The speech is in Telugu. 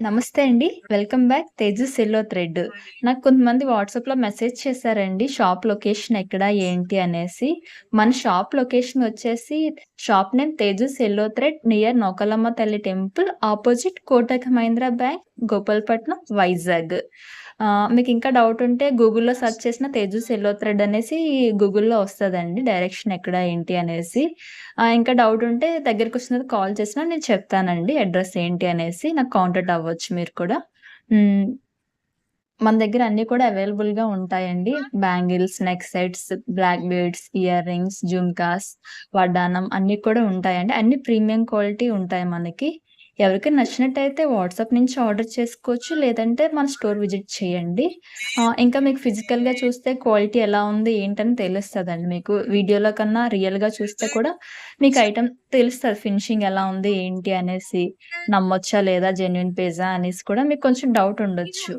నమస్తే అండి. Welcome back 'Tejas yellow thread.' నాకు కొంతమంది వాట్సాప్‌లో మెసేజ్ చేశారండి. షాప్ లొకేషన్ ఎక్కడ, ఏంటి అనేసి. మన షాప్ లొకేషన్ వచ్చేసి shop name 'Tejas yellow thread' near Nookalamma Talli temple opposite Kotak Mahindra bank, Gopalapatnam, Vizag. మీకింకా డౌట్ ఉంటే గూగుల్‌లో సెర్చ్ చేసిన 'తేజస్ యెల్లో థ్రెడ్' అనేసి గూగుల్‌లో వస్తదండి. డైరెక్షన్ ఎక్కడ, ఏంటి అనేసి. ఇంకా డౌట్ ఉంటే దగ్గరకొచ్చినాక కాల్ చేసినా నేను చెప్తానండి అడ్రెస్ ఏంటి అనేసి. నాకు కాంటాక్ట్ అవ్వచ్చు మీరు కూడా. హ్మ్. మన దగ్గర అన్నీ కూడా అవైలబుల్‌గా ఉంటాయండి. Bangles, neck sets, black beads, ear rings, jhumkas, వడ్డానం అన్నీ కూడా ఉంటాయండి. అన్నీ ప్రీమియం క్వాలిటీ ఉంటాయి మనకి. ఎవరికైనా నచ్చినట్టయితే వాట్సాప్ నుంచి ఆర్డర్ చేసుకోవచ్చు. లేదంటే మన స్టోర్ విజిట్ చేయండి. ఇంకా మీకు ఫిజికల్‌గా చూస్తే క్వాలిటీ ఎలా ఉంది, ఏంటని తెలుస్తదండి మీకు. వీడియోలో కన్నా రియల్‌గా చూస్తే కూడా మీకు ఐటెమ్ తెలుస్తది. ఫినిషింగ్ ఎలా ఉంది, ఏంటి అనేసి. నమ్మొచ్చా లేదా, జెన్యూన్ పేజా అనేసి కూడా మీకు కొంచెం డౌట్ ఉండొచ్చు.